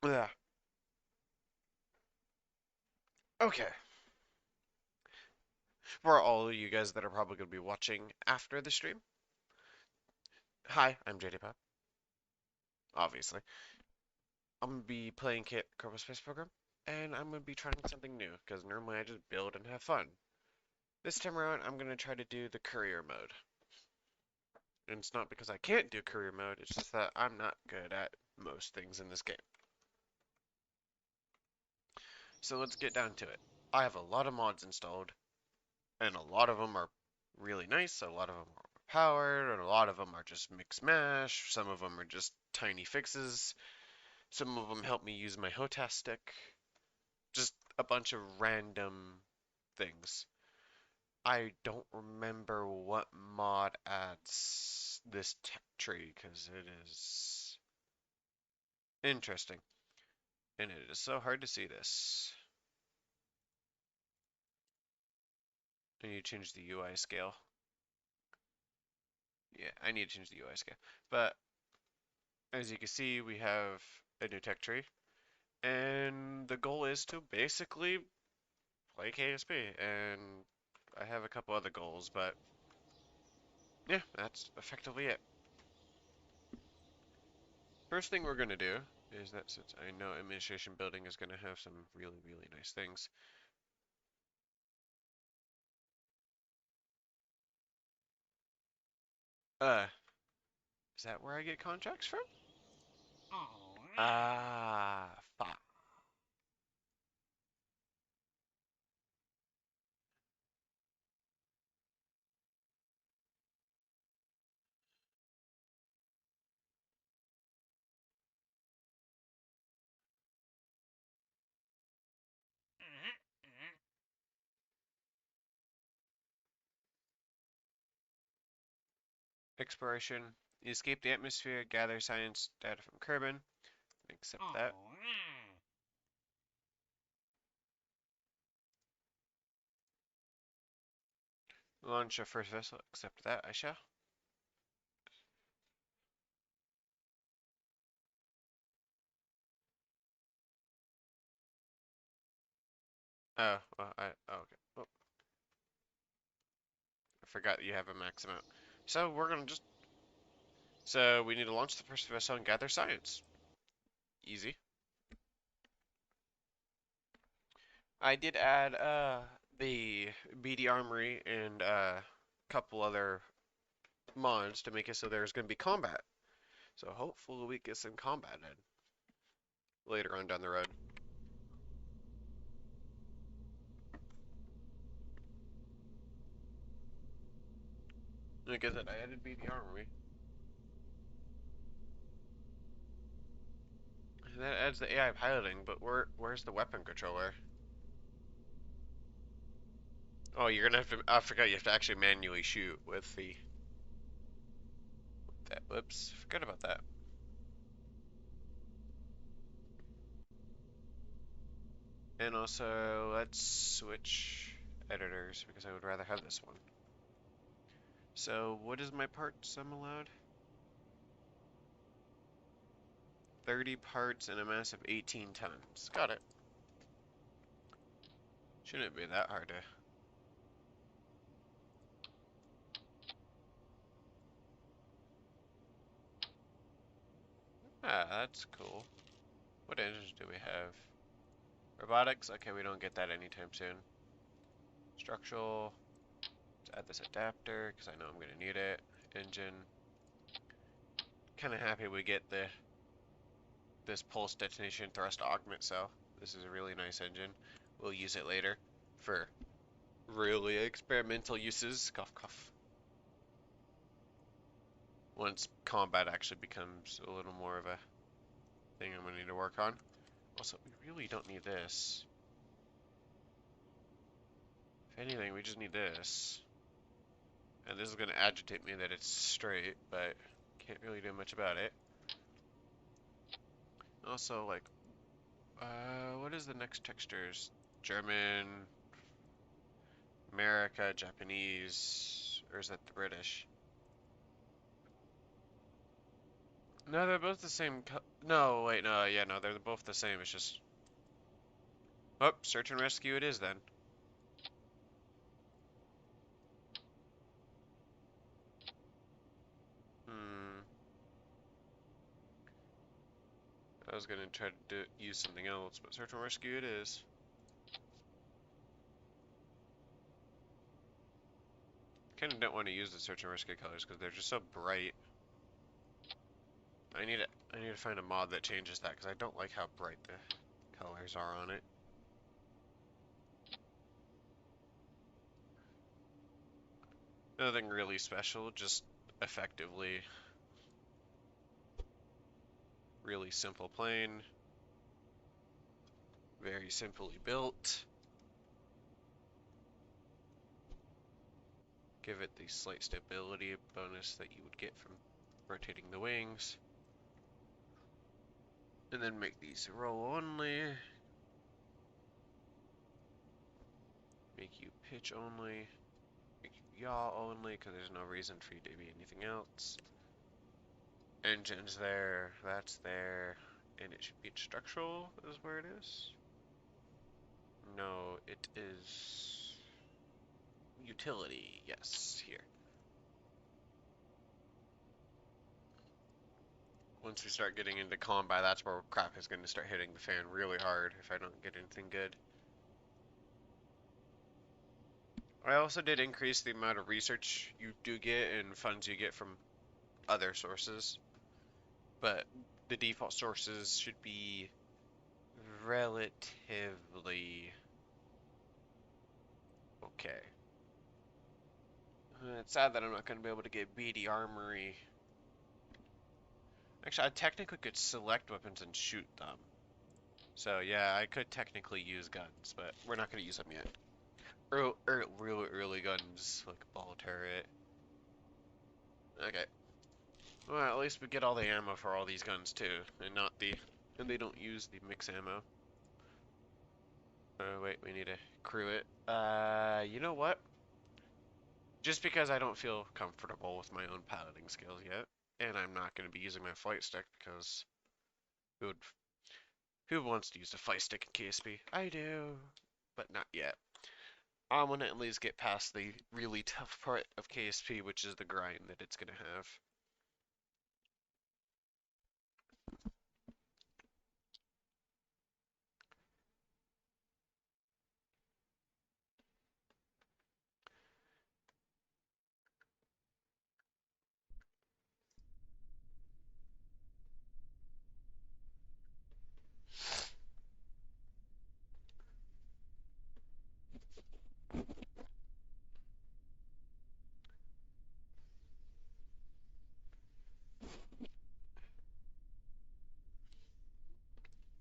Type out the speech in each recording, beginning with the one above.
Yeah. Okay. For all of you guys that are probably going to be watching after the stream, hi, I'm jdpop, obviously. I'm going to be playing Kit Kerbal Space Program, and I'm going to be trying something new, because normally I just build and have fun. This time around, I'm going to try to do the career mode. And it's not because I can't do career mode, it's just that I'm not good at most things in this game. So let's get down to it. I have a lot of mods installed, and a lot of them are really nice, a lot of them are powered, and a lot of them are just mix mash, some of them are just tiny fixes, some of them help me use my HOTAS stick, just a bunch of random things. I don't remember what mod adds this tech tree because it is interesting, and it is so hard to see this. I need to change the UI scale. Yeah, I need to change the UI scale. But as you can see, we have a new tech tree, and the goal is to basically play KSP. And I have a couple other goals, but yeah, that's effectively it. First thing we're going to do is that since I know administration building is going to have some really, really nice things. Uh, is that where I get contracts from? Ah, fuck. Exploration. You escape the atmosphere, gather science data from Kerbin. Accept that. Launch your first vessel. Accept that, I shall. Oh, well, oh, okay. Oh, I forgot you have a max amount. So we're gonna just. So we need to launch the first vessel and gather science. Easy. I did add the BD Armory and a couple other mods to make it so there's gonna be combat. So hopefully we get some combat in later on down the road. Like I said, I added BD Armory. And that adds the AI piloting, but where's the weapon controller? Oh, you're gonna have to. I forgot you have to actually manually shoot with the. That. Whoops, forgot about that. And also, let's switch editors because I would rather have this one. So, what is my parts I'm allowed? 30 parts and a mass of 18 tons. Got it. Shouldn't be that hard to. Ah, that's cool. What engines do we have? Robotics? Okay, we don't get that anytime soon. Structural. Let's add this adapter because I know I'm gonna need it. Engine. Kind of happy we get this pulse detonation thrust augment cell. This is a really nice engine. We'll use it later for really experimental uses. Cough, cough. Once combat actually becomes a little more of a thing I'm gonna need to work on. Also, we really don't need this. If anything, we just need this. And this is gonna agitate me that it's straight, but can't really do much about it. Also, like, what is the next textures? German, America, Japanese, or is that the British? No, they're both the same no, wait, no, yeah, no, they're both the same. It's just, oh, search and rescue it is then. Hmm. I was gonna try to use something else, but search and rescue it is. Kind of don't want to use the search and rescue colors because they're just so bright. I need I need to find a mod that changes that because I don't like how bright the colors are on it. Nothing really special, just effectively really simple plane, very simply built. Give it the slight stability bonus that you would get from rotating the wings. And then make these roll only. Make you pitch only. Make you yaw only, because there's no reason for you to be anything else. Engine's there, that's there, and it should be structural is where it is. No, it is utility, yes, here. Once we start getting into combat, that's where crap is going to start hitting the fan really hard if I don't get anything good. I also did increase the amount of research you do get and funds you get from other sources, but the default sources should be relatively okay. It's sad that I'm not going to be able to get BD Armory. Actually, I technically could select weapons and shoot them. So yeah, I could technically use guns, but we're not going to use them yet. Really early guns, like ball turret. Okay. Well, at least we get all the ammo for all these guns too, and not the, and they don't use the mix ammo. Oh wait, we need to crew it. You know what? Just because I don't feel comfortable with my own piloting skills yet, and I'm not going to be using my flight stick because who would, who wants to use a flight stick in KSP? I do, but not yet. I want to at least get past the really tough part of KSP, which is the grind that it's going to have.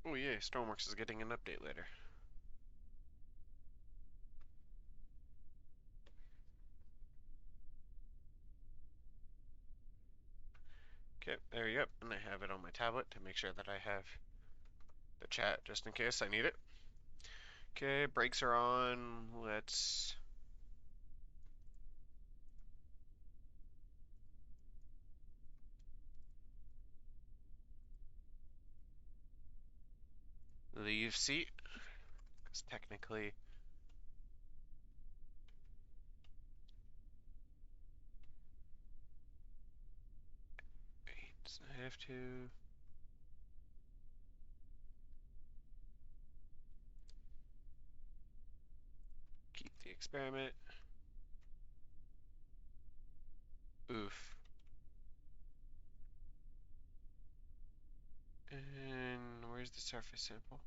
Oh yeah, Stormworks is getting an update later. Okay, there you go. And I have it on my tablet to make sure that I have the chat just in case I need it. Okay, brakes are on. Let's leave seat. Because technically, wait, I have to. Keep the experiment. Oof. And where's the surface sample?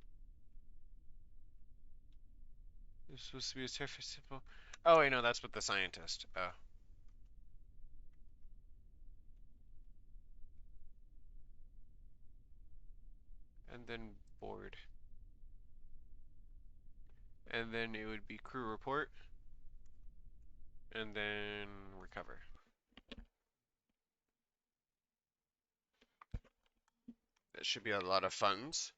This is supposed to be a surface sample. Oh wait, no, that's what the scientist. Oh. And then board. And then it would be crew report. And then recover. That should be a lot of funds.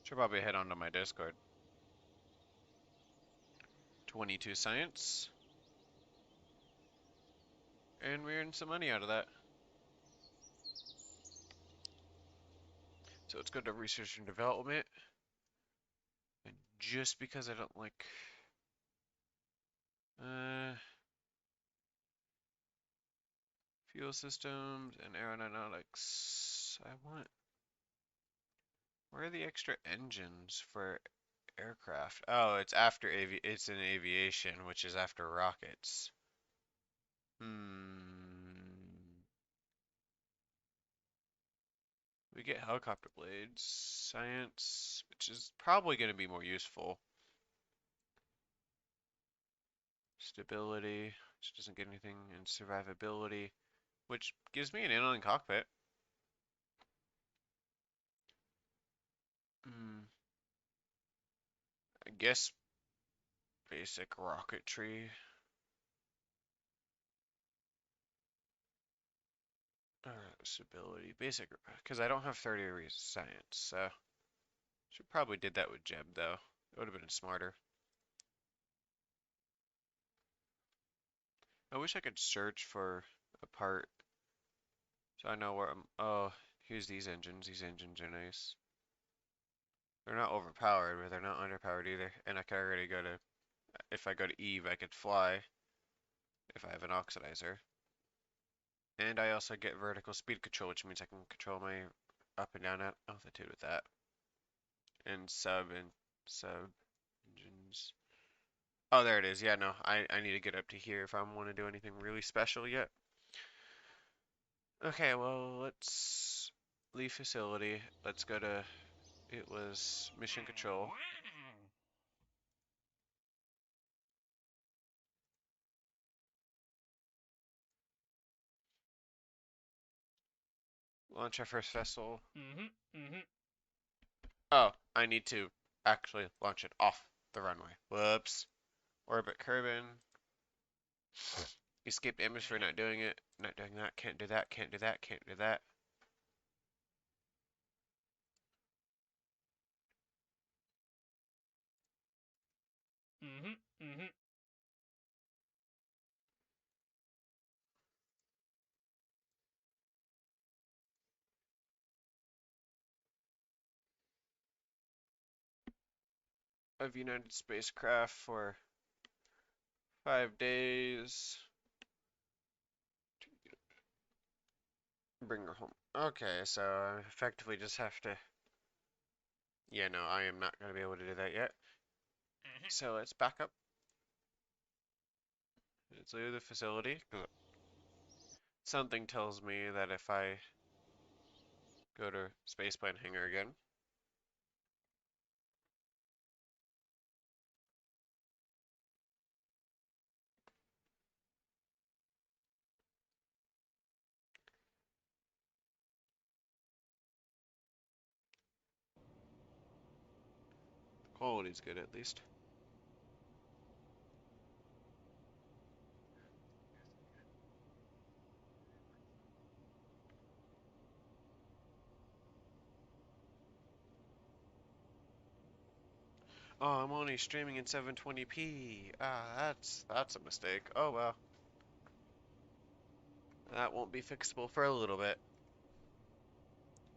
Should probably head onto my Discord. 22 science. And we earned some money out of that. So let's go to research and development. And just because I don't like fuel systems and aeronautics, I want. Where are the extra engines for aircraft? Oh, it's after it's in aviation, which is after rockets. We get helicopter blades, science, which is probably going to be more useful. Stability, which doesn't get anything, and survivability, which gives me an inline cockpit. I guess basic rocketry. Stability, basic, because I don't have 30 degrees of science, so should probably did that with Jeb though. It would have been smarter. I wish I could search for a part so I know where I'm. Oh, here's these engines. These engines are nice. They're not overpowered, but they're not underpowered either. And I can already go to, if I go to Eve, I could fly if I have an oxidizer. And I also get vertical speed control, which means I can control my up and down altitude with that. And sub engines. Oh, there it is. Yeah, no, I need to get up to here if I want to do anything really special yet. Okay, well, let's leave facility. Let's go to, it was mission control. Launch our first vessel. Oh, I need to actually launch it off the runway. Whoops. Orbit Kerbin. Escape the atmosphere, not doing it. Not doing that. Can't do that. Can't do that. Can't do that. I've United spacecraft for 5 days. Bring her home. Okay, so I effectively just have to. Yeah, no, I am not going to be able to do that yet. So let's back up. Let's leave the facility. Something tells me that if I go to spaceplane hangar again, quality's good at least. Oh, I'm only streaming in 720p. Ah, that's a mistake. Oh well. That won't be fixable for a little bit.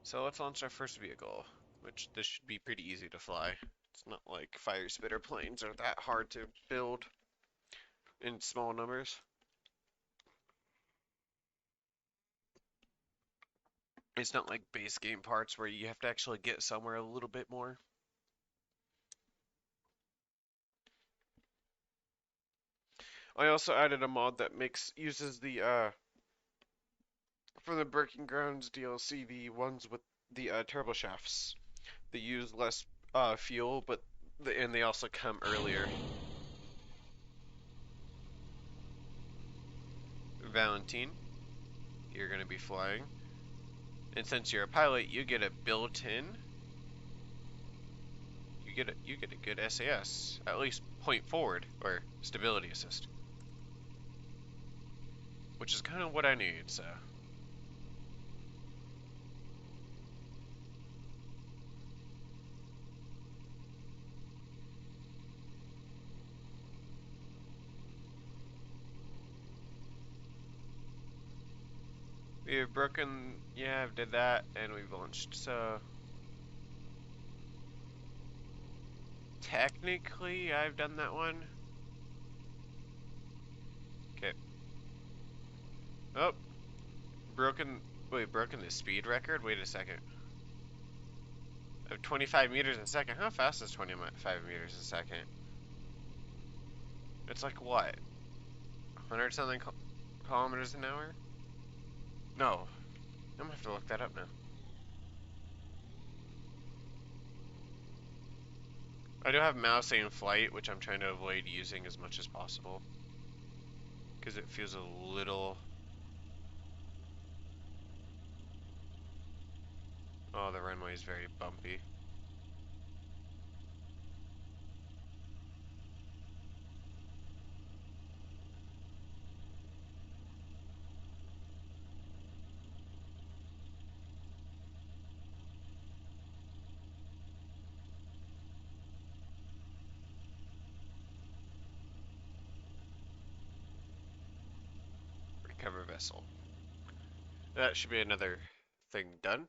So let's launch our first vehicle, which this should be pretty easy to fly. It's not like fire spitter planes are that hard to build in small numbers. It's not like base game parts where you have to actually get somewhere a little bit more. I also added a mod that uses the for the Breaking Grounds DLC, the ones with the turbo shafts. They use less fuel, but and they also come earlier. Valentine, you're gonna be flying, and since you're a pilot, you get a built-in. You get a good SAS, at least point forward or stability assist, which is kind of what I need. So. We've broken, yeah, I've did that, and we've launched. So technically, I've done that one. Okay. Oh, broken. Wait, broken the speed record? Wait a second. Of 25 meters a second. How fast is 25 meters a second? It's like what? 100 something kilometers an hour? No. I'm gonna have to look that up now. I do have mouse aim flight, which I'm trying to avoid using as much as possible. Because it feels a little... Oh, the runway is very bumpy. Recover vessel. That should be another thing done.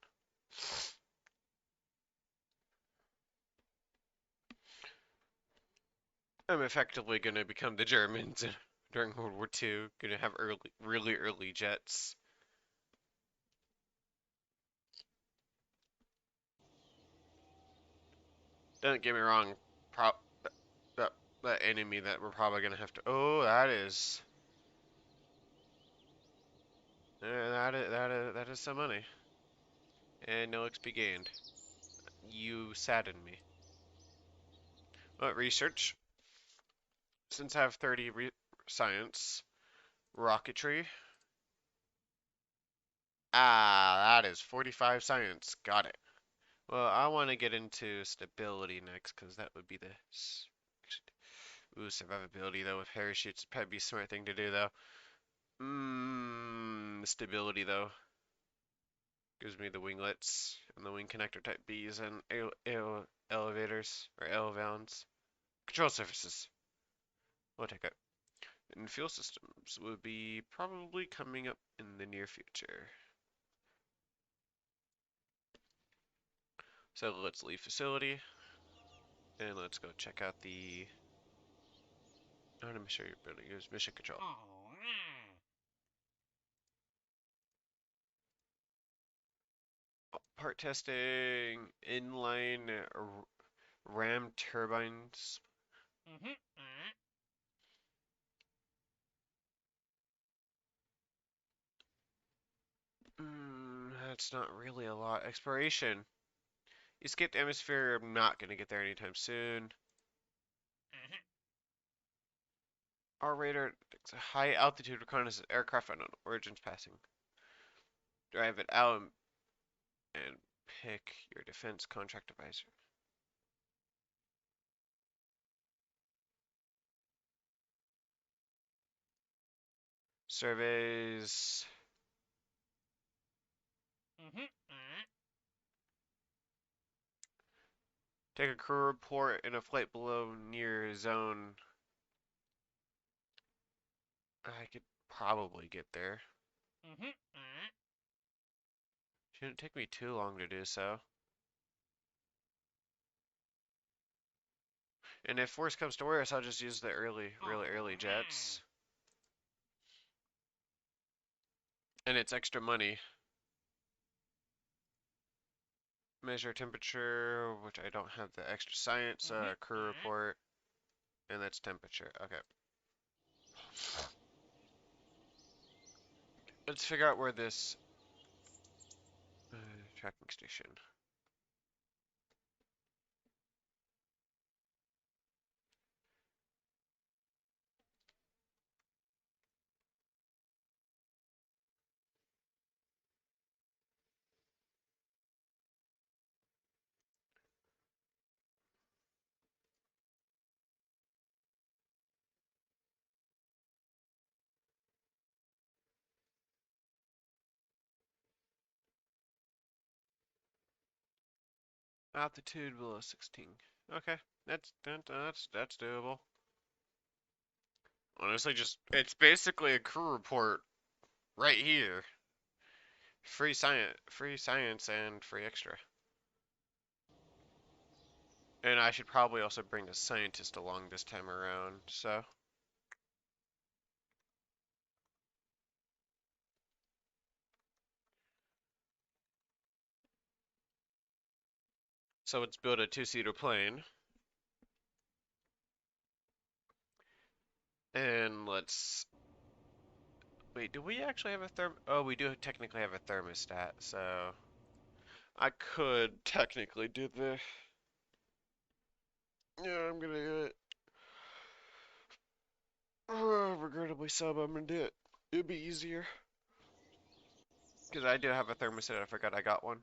I'm effectively going to become the Germans during World War II. Going to have really early jets. Don't get me wrong. Pro that, that enemy that we're probably going to have to... Oh, that is... that is some money. And no XP gained. You sadden me. Well, research. Since I have 30 science, rocketry. Ah, that is 45 science. Got it. Well, I want to get into stability next, because that would be the... Ooh, survivability, though, with parachutes. Probably be a smart thing to do, though. Stability, though. Gives me the winglets and the wing connector type Bs and elevators, or elevons. Control surfaces. We'll take it. And fuel systems will be probably coming up in the near future. So let's leave facility. And let's go check out the... I want to make sure you're building. Use mission control. Part testing, inline ram turbines. That's not really a lot. Exploration. Escaped atmosphere. I'm not going to get there anytime soon. Our radar detects a high altitude reconnaissance aircraft unknown origins passing. Drive it out and pick your defense contract advisor. Surveys. Take a crew report in a flight below near zone. I could probably get there. Shouldn't take me too long to do so. And if worse comes to worse, I'll just use the really early jets. And it's extra money. Measure temperature, which I don't have the extra science, crew report. And that's temperature. Okay. Let's figure out where this tracking station. Altitude below 16. Okay, that's doable. Honestly, just it's basically a crew report right here. free science, and free extra. And I should probably also bring a scientist along this time around. So let's build a two-seater plane, and let's wait. Do we actually have a therm? Oh, we do technically have a thermostat, so I could technically do the. Yeah, I'm gonna do it. Regrettably so, but I'm gonna do it. It'd be easier. Because I do have a thermostat, I forgot I got one.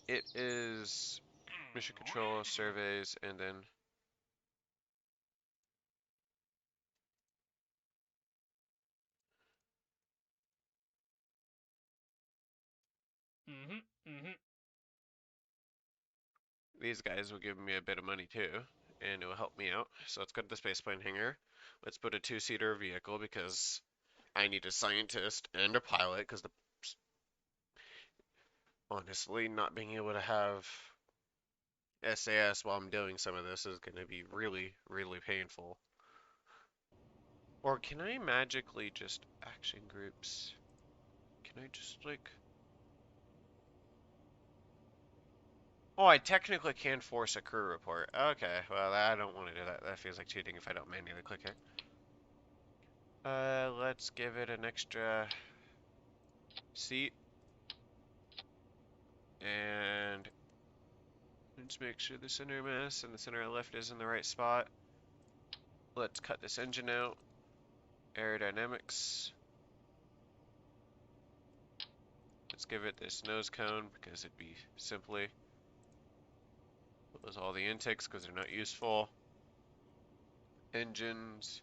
It is mission control, surveys, and then Mm-hmm. Mm-hmm. these guys will give me a bit of money too, and it will help me out. So let's go to the spaceplane hangar. Let's put a two-seater vehicle because I need a scientist and a pilot because honestly, not being able to have SAS while I'm doing some of this is going to be really, really painful. Or can I magically just action groups? Can I just like... Oh, I technically can force a crew report. Okay, well, I don't want to do that. That feels like cheating if I don't manually click it. Let's give it an extra seat. And let's make sure the center mass and the center left is in the right spot. Let's cut this engine out. Aerodynamics. Let's give it this nose cone because it'd be simply close all the intakes because they're not useful. Engines.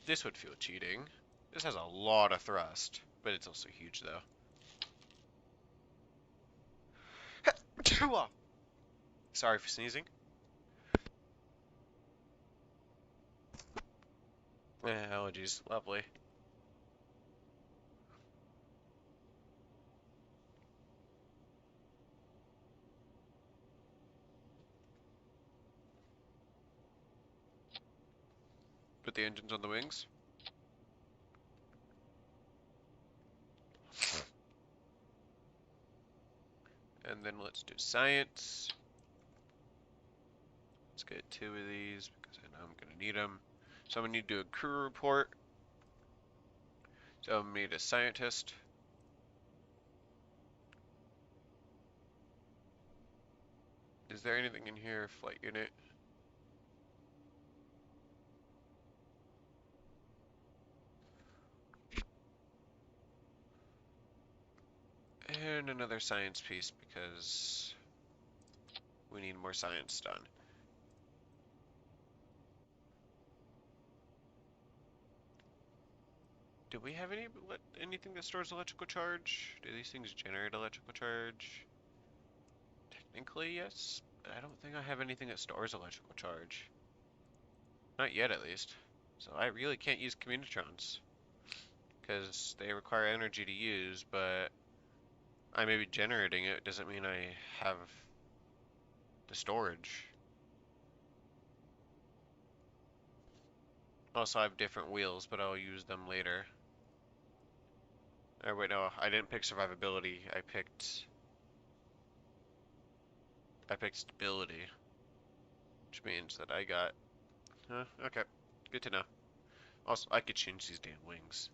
This would feel cheating. This has a lot of thrust, but it's also huge though. Sorry for sneezing. Allergies, lovely. Put the engines on the wings. And then let's do science. Let's get two of these because I know I'm going to need them. So I'm going to need to do a crew report. So I'm going to need a scientist. Is there anything in here? Flight unit. And another science piece because we need more science done. Do we have anything that stores electrical charge? Do these things generate electrical charge? Technically, yes. But I don't think I have anything that stores electrical charge. Not yet, at least. So I really can't use communitrons because they require energy to use, but I may be generating it. Doesn't mean I have the storage. Also, I have different wheels, but I'll use them later. Oh, wait, no, I didn't pick survivability. I picked stability, which means that I got. Okay, good to know. Also, I could change these damn wings.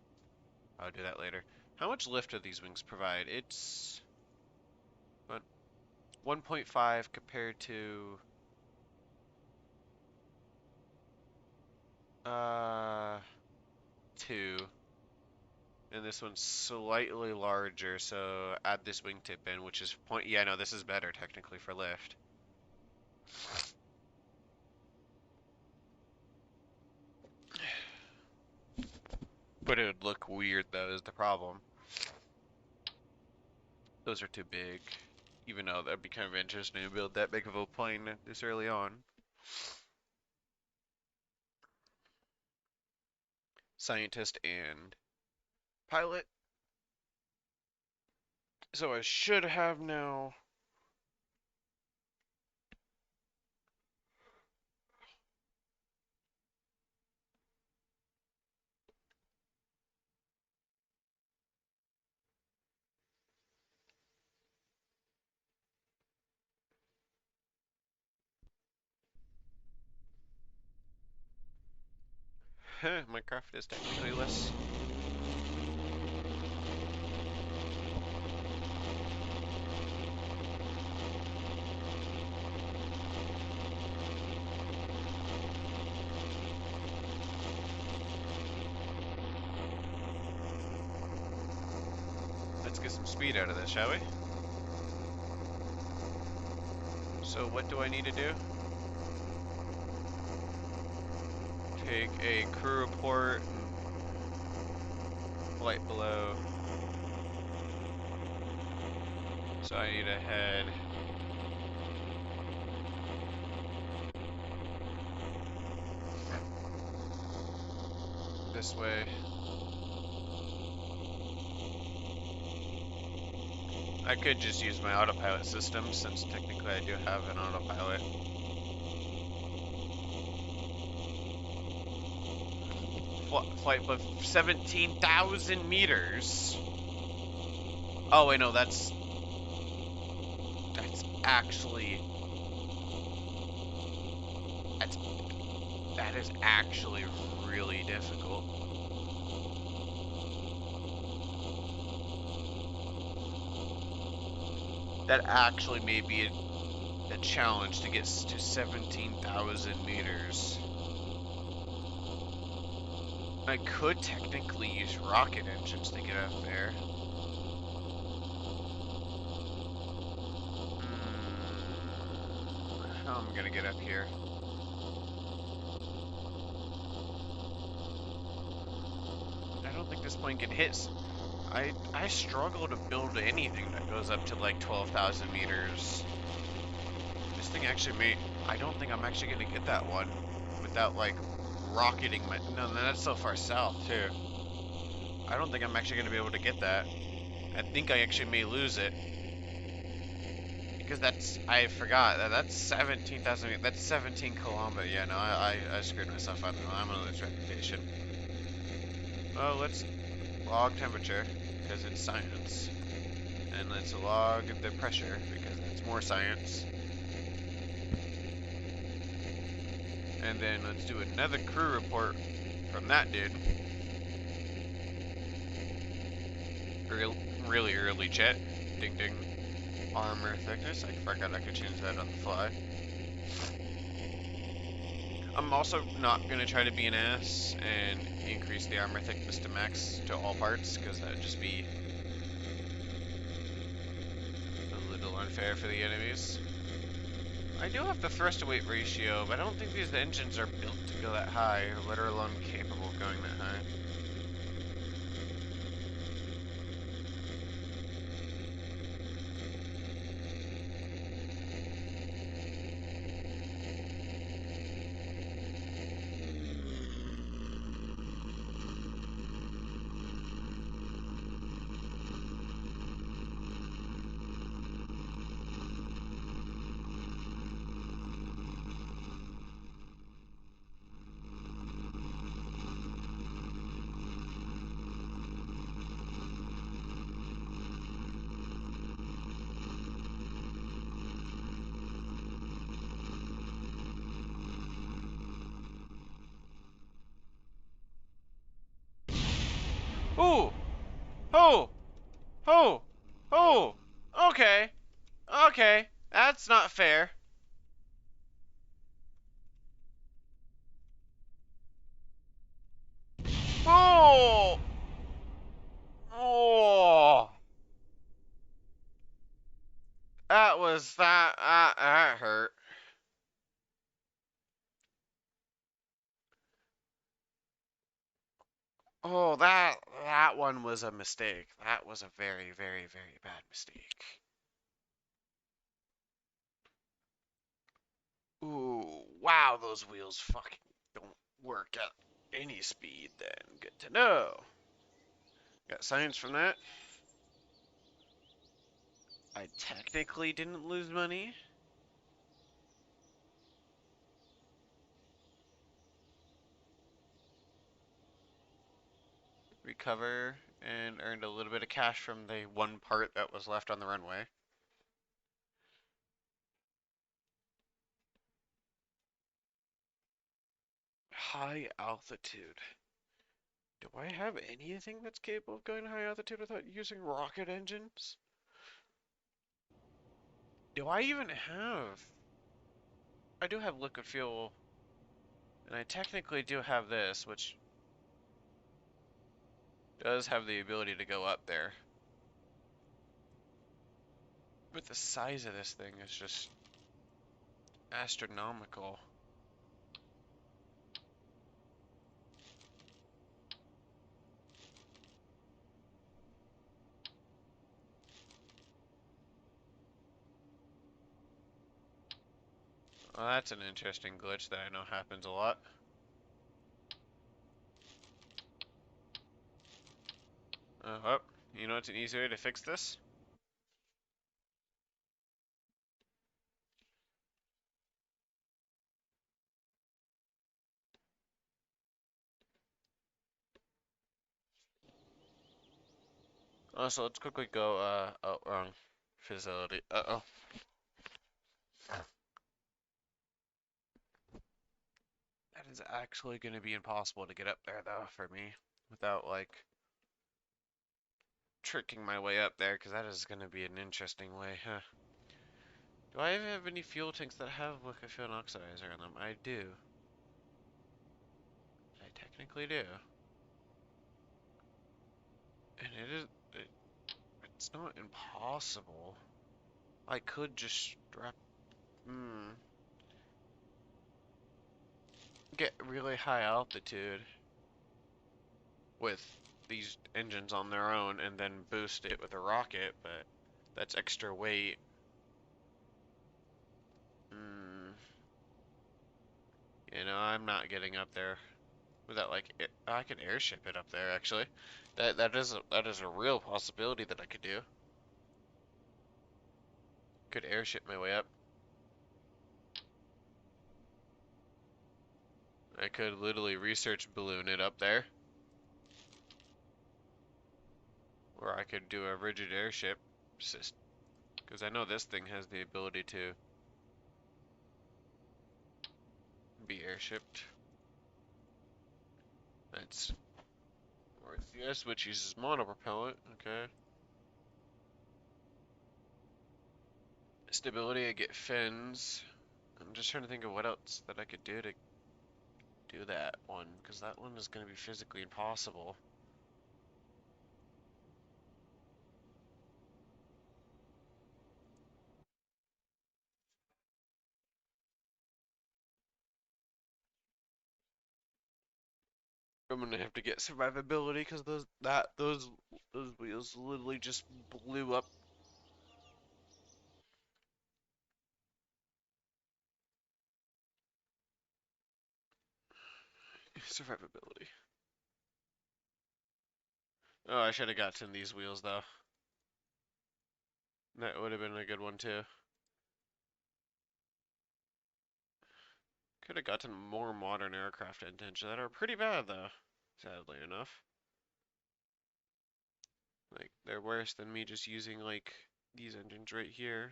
I'll do that later. How much lift do these wings provide? It's what, 1.5 compared to uh 2. And this one's slightly larger, so add this wingtip in, which is point. Yeah, no, this is better technically for lift. But it would look weird though, is the problem. Those are too big. Even though that'd be kind of interesting to build that big of a plane this early on. scientist and pilot. So I should have now. My craft is technically less. Let's get some speed out of this, shall we? So what do I need to do? Take a crew report and flight below. So I need to head this way. I could just use my autopilot system since technically I do have an autopilot. Flight above 17,000 meters. Oh wait, no, that's actually that's that is actually really difficult. That actually may be a challenge to get to 17,000 meters. I could technically use rocket engines to get up there. How am I gonna get up here? I don't think this plane can hit. I struggle to build anything that goes up to like 12,000 meters. This thing actually may. I don't think I'm actually gonna get that one without like rocketing my. No, that's so far south too. I don't think I'm actually gonna be able to get that. I think I actually may lose it because I forgot that's 17,000. That's 17 kilometers. Yeah, no, I screwed myself up. No, I'm gonna lose reputation. Oh, let's log temperature because it's science, and let's log the pressure because that's more science. And then let's do another crew report from that dude. Really early jet. Ding ding. Armor thickness. I forgot I could change that on the fly. I'm also not going to try to be an ass and increase the armor thickness to max to all parts, because that would just be a little unfair for the enemies. I do have the thrust to weight ratio, but I don't think these engines are built to go that high, let alone capable of going that high. Ooh! Oh! Oh! Oh! Okay! Okay! That's not fair. Oh! Oh! That hurt. Oh, that one was a mistake. That was a very, very, very bad mistake. Ooh, wow, those wheels fucking don't work out. Any speed then. Good to know. Got science from that. I technically didn't lose money. Recover and earned a little bit of cash from the one part that was left on the runway. High altitude. Do I have anything that's capable of going to high altitude without using rocket engines? Do I even have... I do have liquid fuel, and I technically do have this, which does have the ability to go up there. But the size of this thing is just astronomical. Well, that's an interesting glitch that I know happens a lot. Oh, you know what's an easy way to fix this? Also, let's quickly go, oh, wrong facility. Uh-oh. That is actually going to be impossible to get up there, though, for me, without, like, tricking my way up there, because that is going to be an interesting way, huh? Do I even have any fuel tanks that have liquid fuel and oxidizer in them? I do. I technically do. And it's not impossible. I could just strap, get really high altitude with these engines on their own and then boost it with a rocket, but that's extra weight. Hmm. You know, I'm not getting up there without like I can airship it up there actually. That is a real possibility that I could do. Could airship my way up. I could literally research balloon it up there. Or I could do a rigid airship system. Because I know this thing has the ability to be airshipped. That's Orpheus, which uses monopropellant. Okay. Stability, I get fins. I'm just trying to think of what else that I could do to do that one, because that one is going to be physically impossible. I'm gonna have to get survivability because those wheels literally just blew up. Survivability. Oh, I should have gotten these wheels though. That would have been a good one too. Could have gotten more modern aircraft engines that are pretty bad though, sadly enough. Like they're worse than me just using like these engines right here.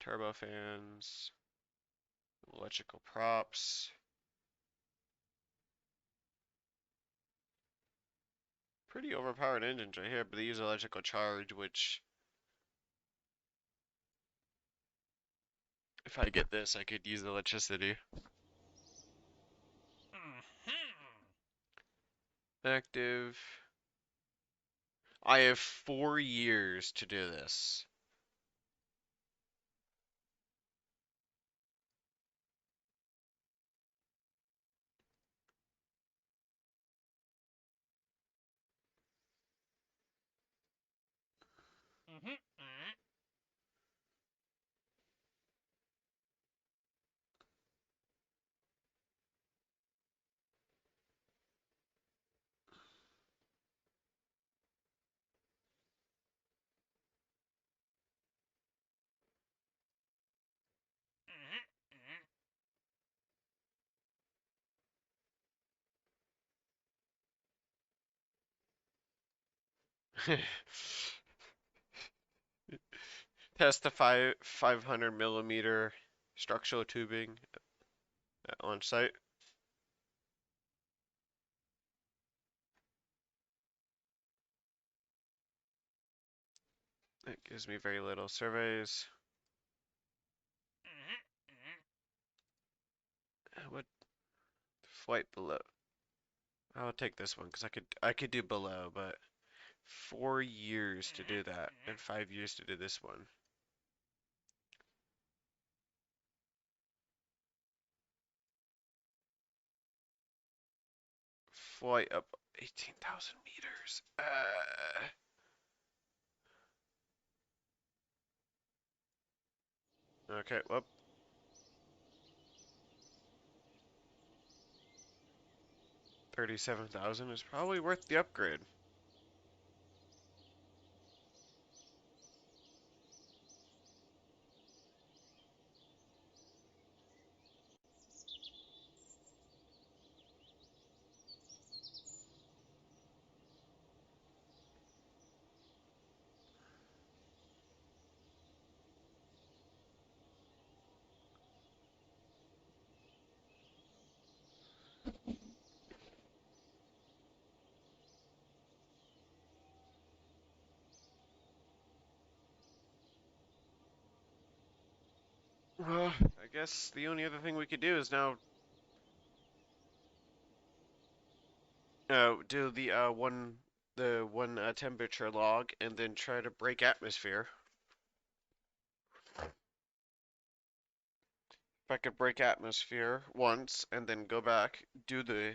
Turbofans, electrical props. Pretty overpowered engines right here, but they use electrical charge, which if I get this, I could use electricity. Active. I have 4 years to do this. Test the 500 millimeter structural tubing on site. It gives me very little surveys. What flight below? I'll take this one because I could do below, but 4 years to do that and 5 years to do this one. Flight up 18,000 meters. Okay, well, 37,000 is probably worth the upgrade. Well, I guess the only other thing we could do is now do the one temperature log and then try to break atmosphere. If I could break atmosphere once and then go back, do the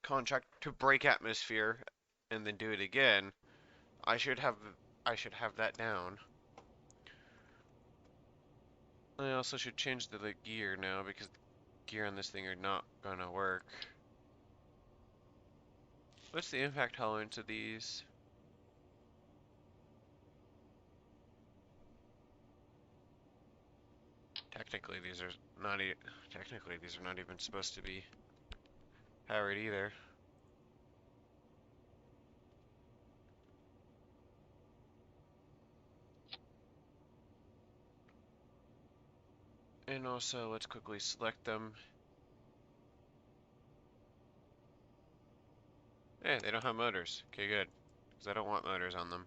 contract to break atmosphere, and then do it again, I should have that down. I also should change the gear now because the gear on this thing are not gonna work. What's the impact tolerance of these? Technically these are not even supposed to be powered either. And also, let's quickly select them. Hey, they don't have motors. Okay, good. Because I don't want motors on them.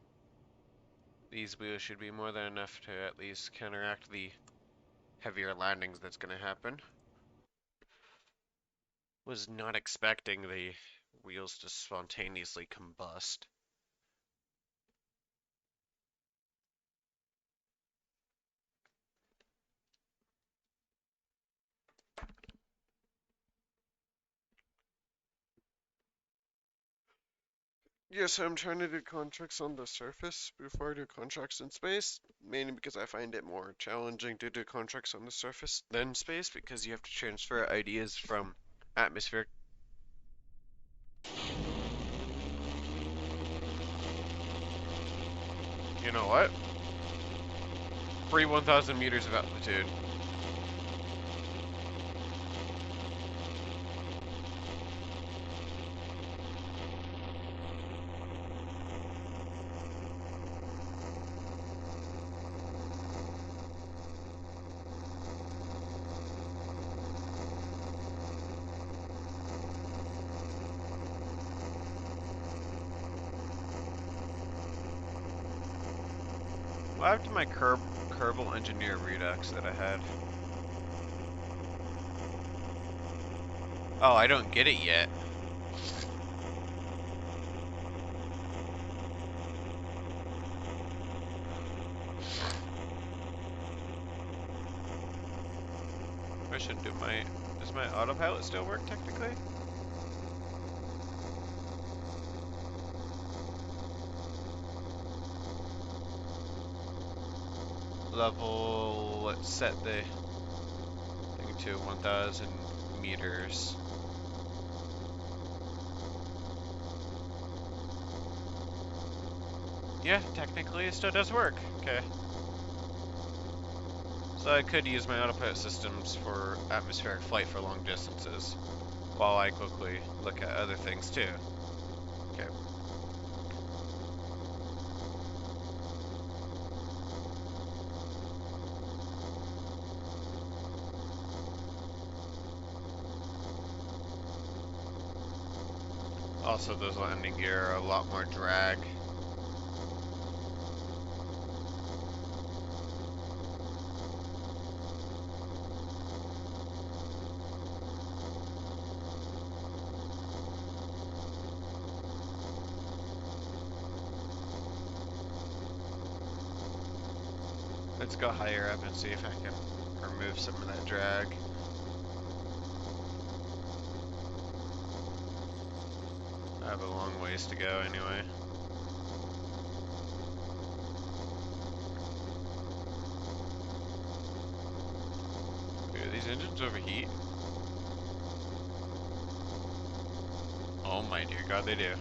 These wheels should be more than enough to at least counteract the heavier landings that's going to happen. Was not expecting the wheels to spontaneously combust. Yes, I'm trying to do contracts on the surface before I do contracts in space, mainly because I find it more challenging to do contracts on the surface than space because you have to transfer ideas from atmospheric. You know what? Free 1,000 meters of altitude. What happened to my Kerbal Engineer Redux that I had? Oh, I don't get it yet. I should do my... Does my autopilot still work technically? Level... Let's set the thing to 1,000 meters. Yeah, technically it still does work. Okay. So I could use my autopilot systems for atmospheric flight for long distances, while I quickly look at other things too. Okay. Also, those landing gear are a lot more drag. Let's go higher up and see if I can remove some of that drag. I have a long ways to go anyway. Wait, do these engines overheat? Oh my dear God, they do.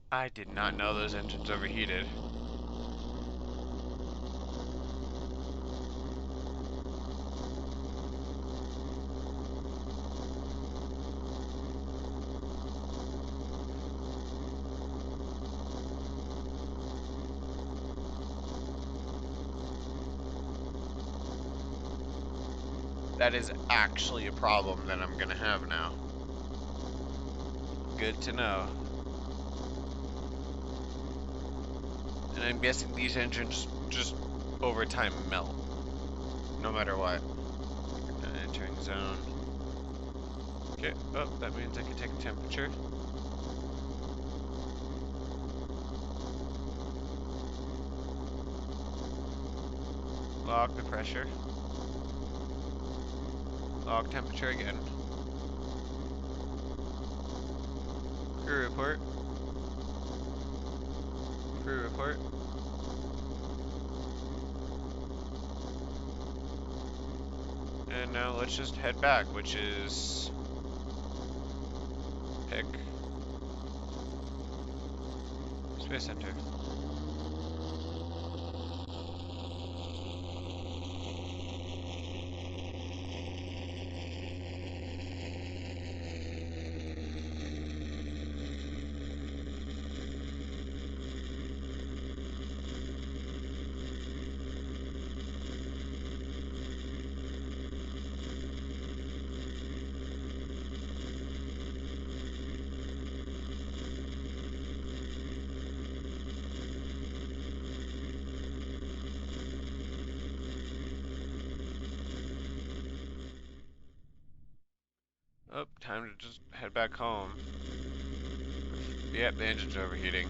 I did not know those engines overheated. That is actually a problem that I'm gonna have now. Good to know. And I'm guessing these engines just over time melt, no matter what. Not entering zone. Okay, oh, that means I can take a temperature. Log the pressure. Log temperature again. Crew report. Crew report. And now let's just head back, which is pick Space Center. Oh, time to just head back home. Yep, the engine's overheating.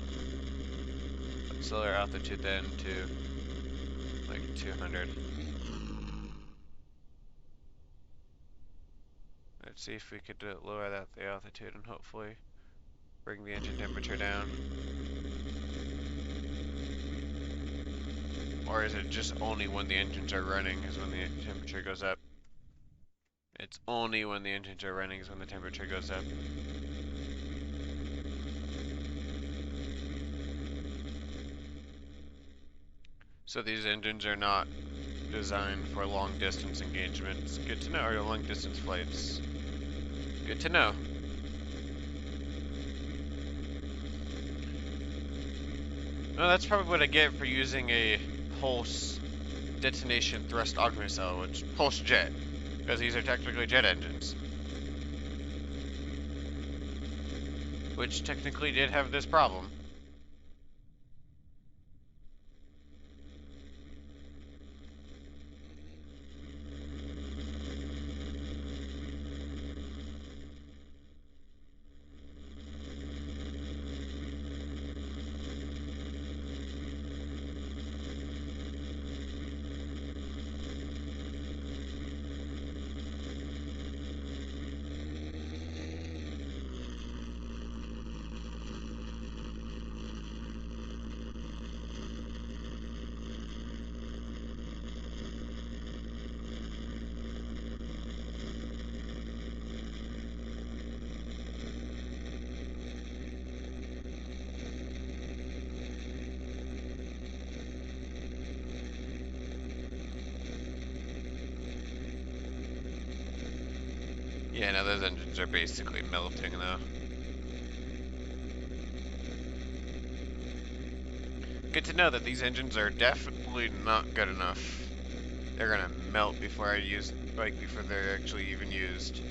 Let's lower altitude then to like 200. Let's see if we could lower that the altitude and hopefully bring the engine temperature down. Or is it just only when the engines are running is when the temperature goes up? It's only when the engines are running is when the temperature goes up. So these engines are not designed for long distance engagements. Good to know, or long distance flights. Good to know. Well, that's probably what I get for using a pulse detonation thrust augment cell, which pulse jet, because these are technically jet engines. Which technically did have this problem. Yeah, no, those engines are basically melting though. Good to know that these engines are definitely not good enough. They're gonna melt before I use, like, before they're actually even used.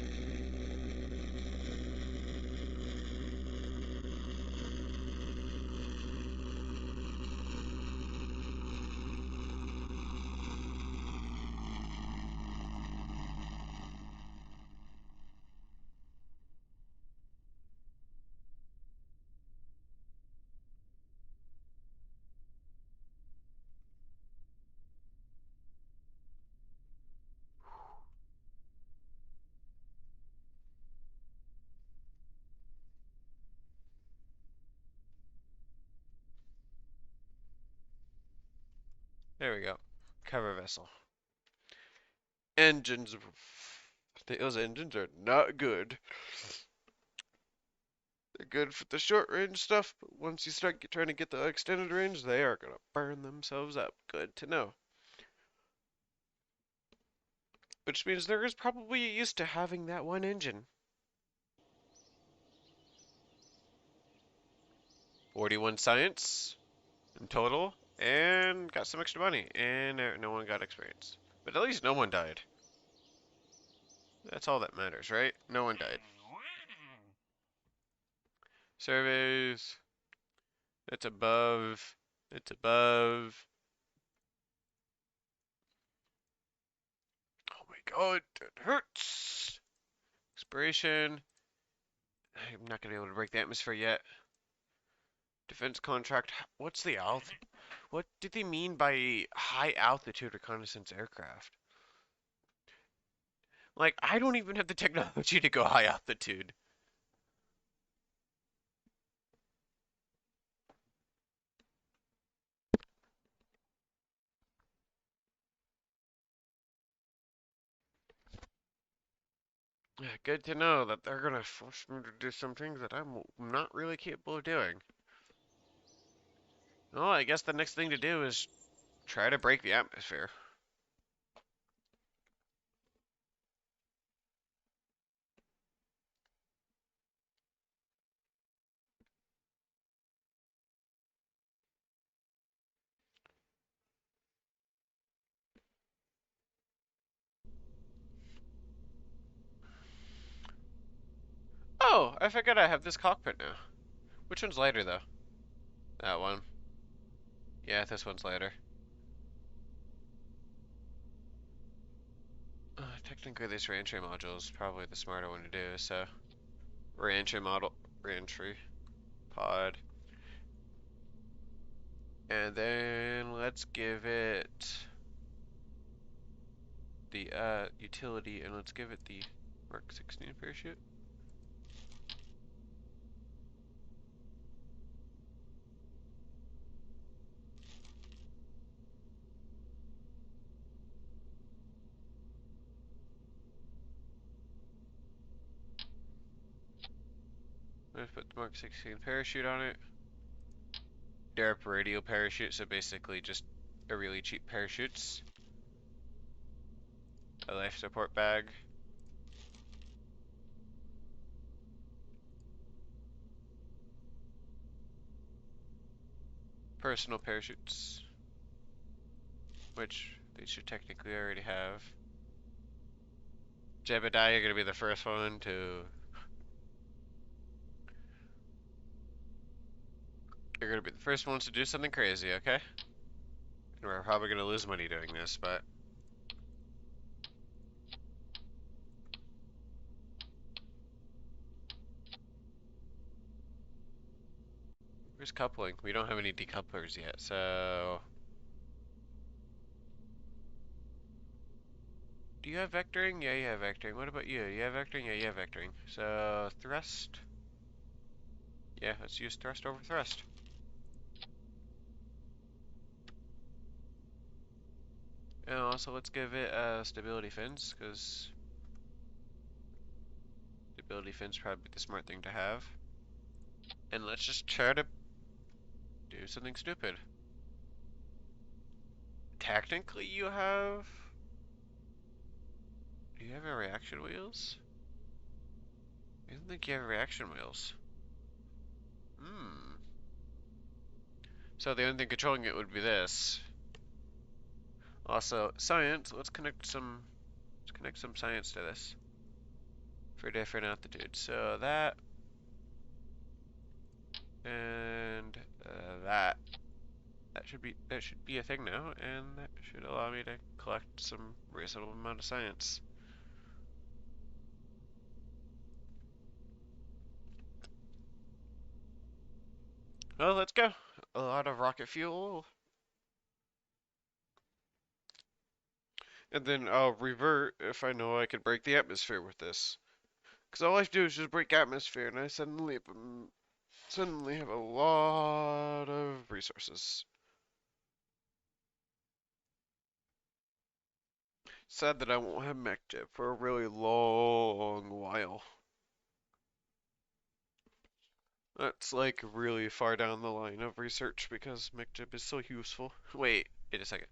There we go. Cover vessel. Engines. Those engines are not good. They're good for the short range stuff, but once you start trying to get the extended range, they are gonna burn themselves up. Good to know. Which means they're just probably used to having that one engine. 41 science in total, and got some extra money, and no one got experience. But at least no one died. That's all that matters, right? No one died. Surveys. It's above. It's above. Oh my god, that hurts. Expiration. I'm not gonna be able to break the atmosphere yet. Defense contract. What's the alt? What did they mean by high altitude reconnaissance aircraft? Like, I don't even have the technology to go high altitude. Good to know that they're gonna force me to do some things that I'm not really capable of doing. Well, I guess the next thing to do is try to break the atmosphere. Oh, I forgot I have this cockpit now. Which one's lighter though? That one. Yeah, this one's lighter. Technically, this reentry module is probably the smarter one to do. So, reentry model, reentry pod, and then let's give it the utility, and let's give it the Mark 16 parachute. Let's put the Mark 16 parachute on it. DARP radio parachute, so basically just a really cheap parachutes. A life support bag. Personal parachutes, which they should technically already have. Jebediah, you're gonna be the first one to. You're gonna be the first ones to do something crazy, okay? And we're probably gonna lose money doing this, but where's coupling? We don't have any decouplers yet, so. Do you have vectoring? Yeah, you have vectoring. What about you? You have vectoring? Yeah, you have vectoring. So, thrust. Yeah, let's use thrust over thrust. And also, let's give it stability fins, because stability fins probably the smart thing to have. And let's just try to do something stupid. Technically, you have. Do you have a reaction wheels? I don't think you have reaction wheels. Hmm. So the only thing controlling it would be this. Also, science. Let's connect some science to this for different altitudes. So that and that. That should be a thing now, and that should allow me to collect some reasonable amount of science. Well, let's go. A lot of rocket fuel, and then I'll revert if I know I can break the atmosphere with this. Because all I have to do is just break atmosphere, and I suddenly have a lot of resources. Sad that I won't have mech chip for a really long while. That's like really far down the line of research because mech chip is so useful. Wait a second.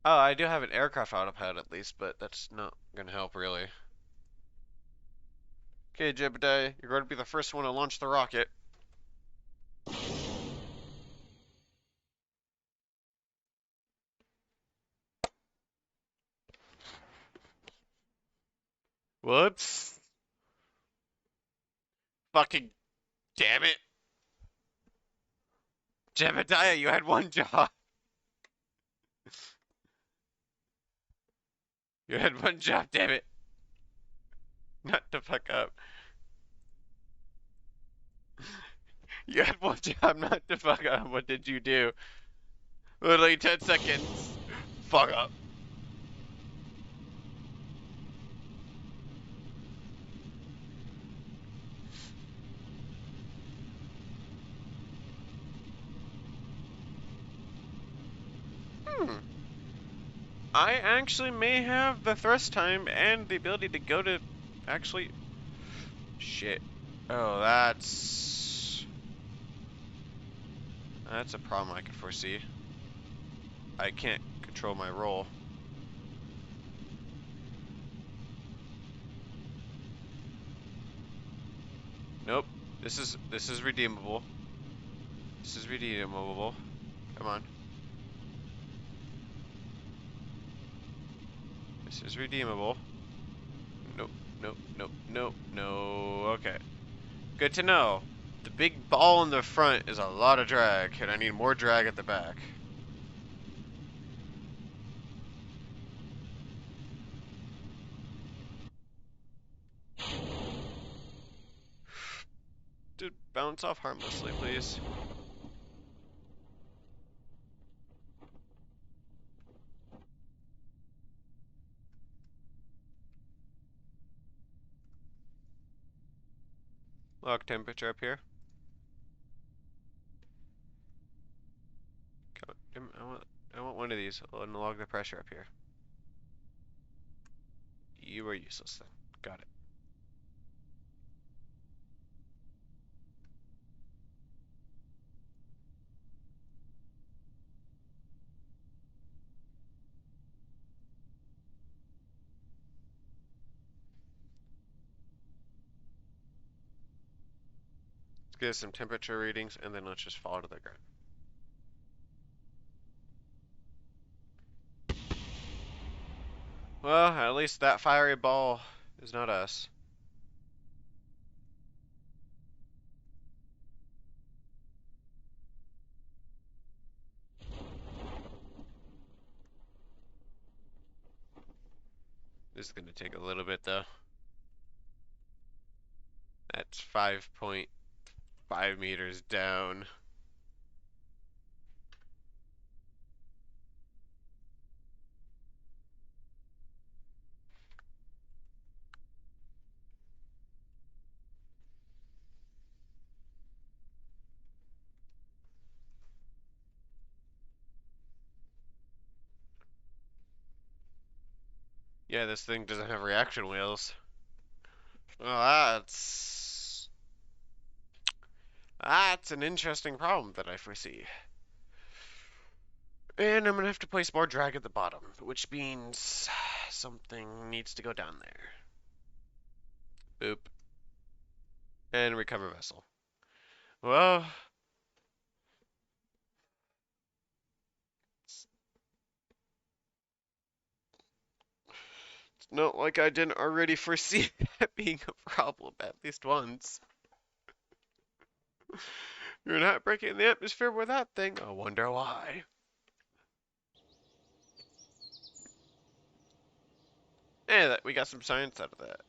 Oh, I do have an aircraft autopilot at least, but that's not gonna help really. Okay, Jebediah, you're going to be the first one to launch the rocket. Whoops. Fucking damn it. Jebediah, you had one job. You had one job, damn it. Not to fuck up. You had one job not to fuck up. What did you do? Literally 10 seconds. Fuck up. Hmm. I actually may have the thrust time and the ability to go to actually. Shit. Oh, that's a problem I can foresee. I can't control my roll. Nope. This is redeemable. This is redeemable. Come on. This is redeemable. Nope. Nope. Nope. Nope. No. Okay. Good to know. The big ball in the front is a lot of drag, and I need more drag at the back. Dude, bounce off harmlessly, please. Log temperature up here. I want one of these. I'll log the pressure up here. You are useless then. Got it. Let's get some temperature readings, and then let's just fall to the ground. Well, at least that fiery ball is not us. This is gonna take a little bit though. That's 5.5 meters down. Yeah, this thing doesn't have reaction wheels. Well, that's an interesting problem that I foresee. And I'm gonna have to place more drag at the bottom, which means something needs to go down there. Boop. And recover vessel. Well, Not like I didn't already foresee that being a problem at least once. You're not breaking the atmosphere with that thing. I wonder why. Yeah, we got some science out of that.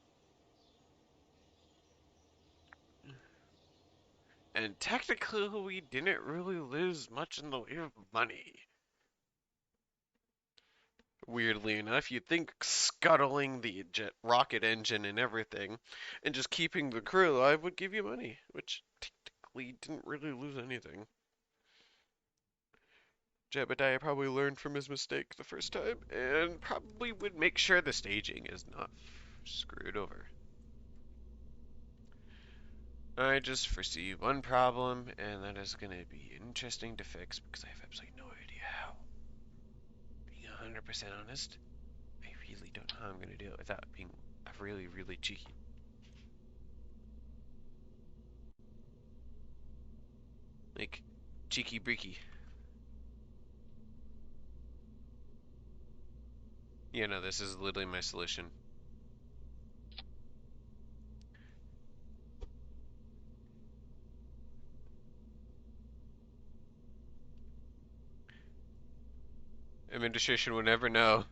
And technically, we didn't really lose much in the way of money. Weirdly enough, you'd think scuttling the jet rocket engine and everything, and just keeping the crew alive would give you money, which technically didn't really lose anything. Jebediah probably learned from his mistake the first time, and probably would make sure the staging is not screwed over. I just foresee one problem, and that is going to be interesting to fix because I have absolutely no idea how. Being 100% honest, I really don't know how I'm going to do it without being really, really cheeky. Like, cheeky breaky. Yeah, no, this is literally my solution. Administration would never know.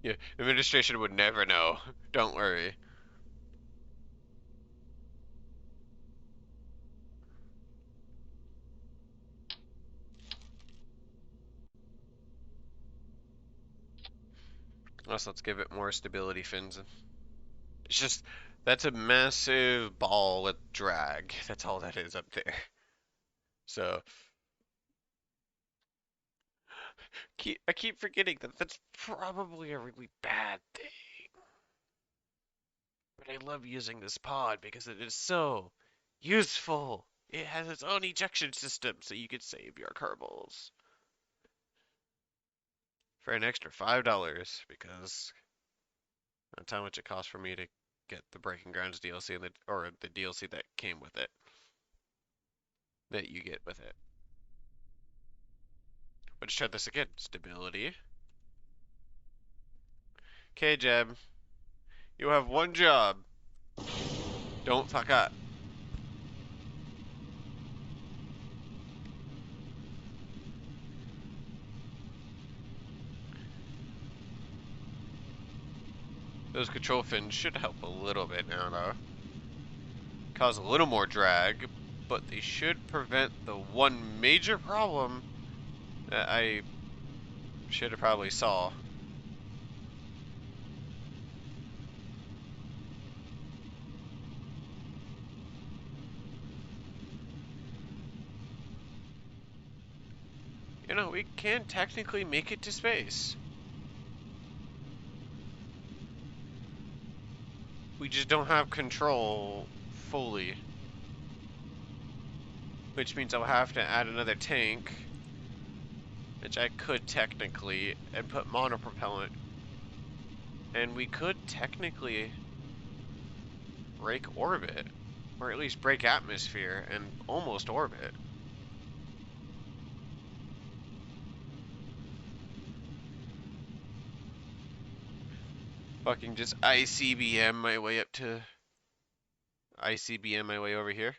Yeah, administration would never know. Don't worry. Also, let's give it more stability fins. It's just, that's a massive ball with drag. That's all that is up there. So, I keep forgetting that that's probably a really bad thing. But I love using this pod because it is so useful. It has its own ejection system, so you could save your Kerbals for an extra $5 because that's how much it costs for me to get the Breaking Grounds DLC and or the DLC that came with it, that you get with it. Let's try this again. Stability. Okay, Jeb. You have one job. Don't fuck up. Those control fins should help a little bit now, though. Cause a little more drag, but they should prevent the one major problem that I should have probably saw. You know, we can technically make it to space. We just don't have control fully. Which means I'll have to add another tank, which I could technically, and put monopropellant. And we could technically break orbit, or at least break atmosphere and almost orbit. Fucking just ICBM my way up to ICBM my way over here.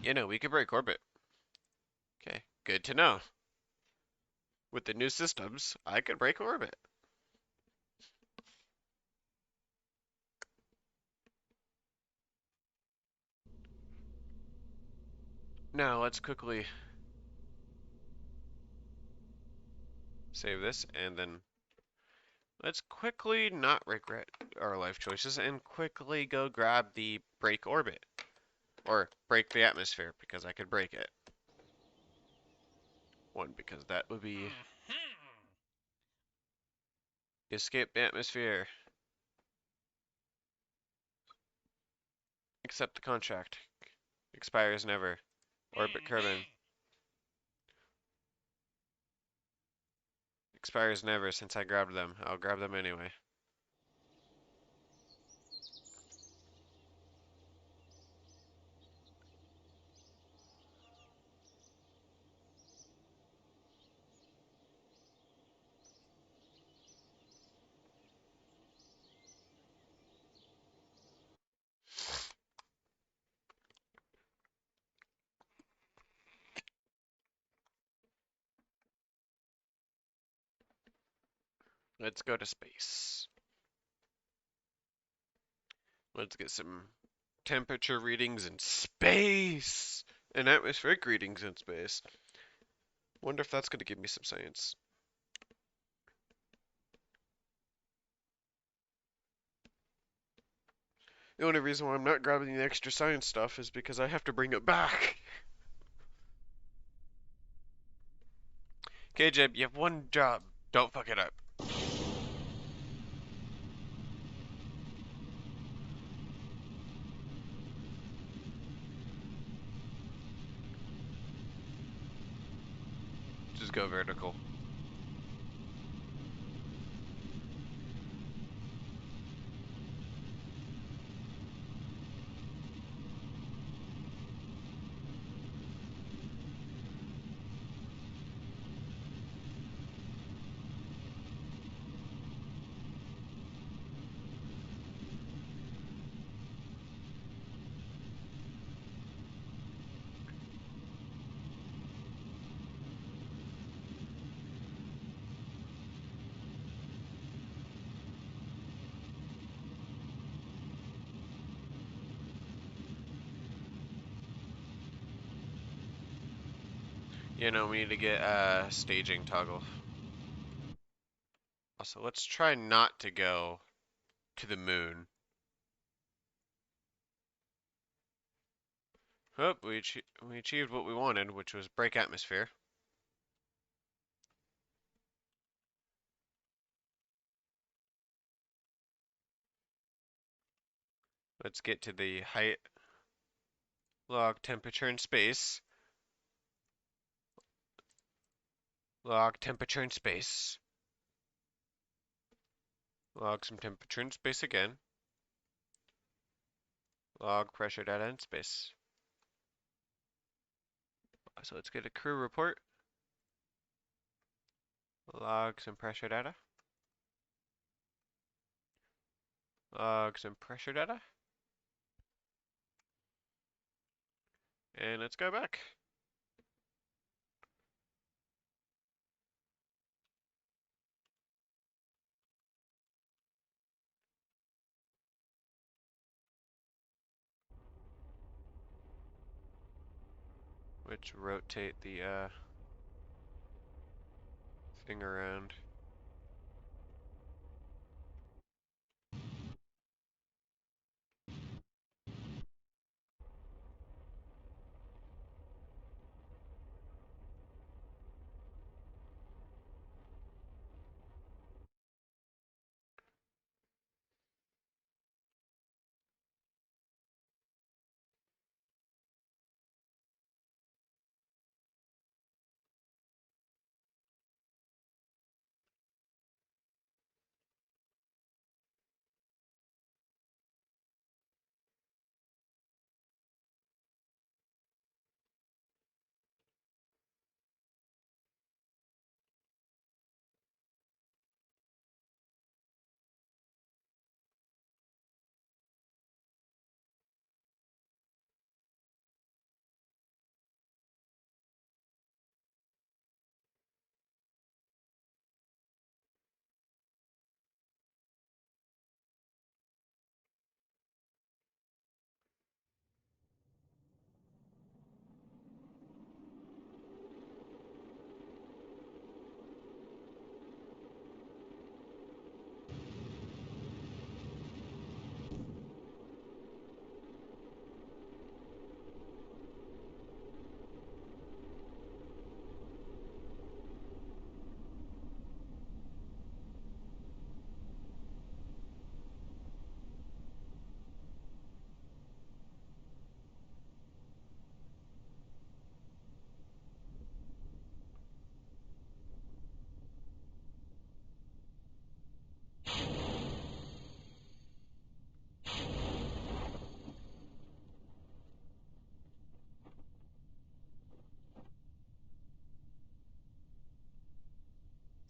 You know, we could break orbit. Okay, good to know. With the new systems, I could break orbit. Now, let's quickly save this, and then let's quickly not regret our life choices and quickly go grab the break orbit. Or break the atmosphere, because I could break it. One, because that would be escape the atmosphere. Accept the contract. Expires never. Orbit Kerbin. expires never since I grabbed them. I'll grab them anyway. Let's go to space. Let's get some temperature readings in space and atmospheric readings in space. Wonder if that's going to give me some science. The only reason why I'm not grabbing the extra science stuff is because I have to bring it back. Okay, Jeb, you have one job. Don't fuck it up. Just go vertical. You know, we need to get a staging toggle. Also, let's try not to go to the moon. Oh, we achieved what we wanted, which was break atmosphere. Let's get to the height, log temperature in space. Log temperature in space. Log some temperature in space again. Log pressure data in space. So let's get a crew report. Log some pressure data. Log some pressure data. And let's go back. Which rotate the thing around.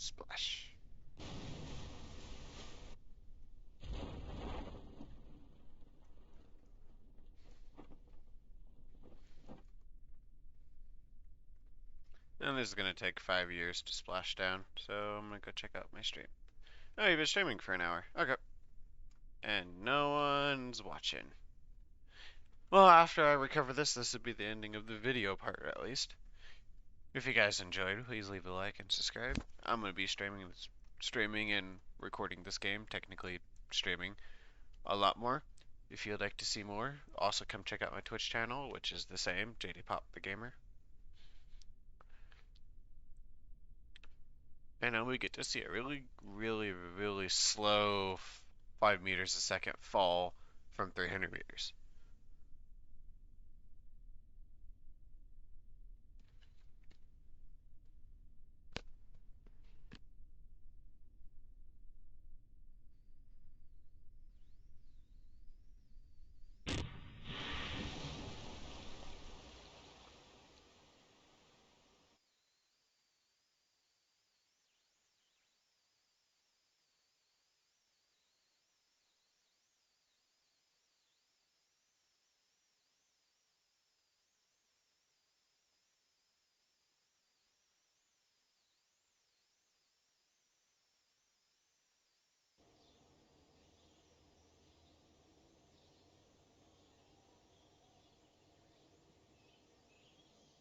Splash. And this is gonna take 5 years to splash down, so I'm gonna go check out my stream. Oh, you've been streaming for an hour. Okay. And no one's watching. Well, after I recover this would be the ending of the video part, at least. If you guys enjoyed, please leave a like and subscribe. I'm gonna be streaming and recording this game, technically streaming a lot more. If you'd like to see more, also come check out my Twitch channel, which is the same, jdpop the gamer. And then we get to see a really slow 5 meters a second fall from 300 meters.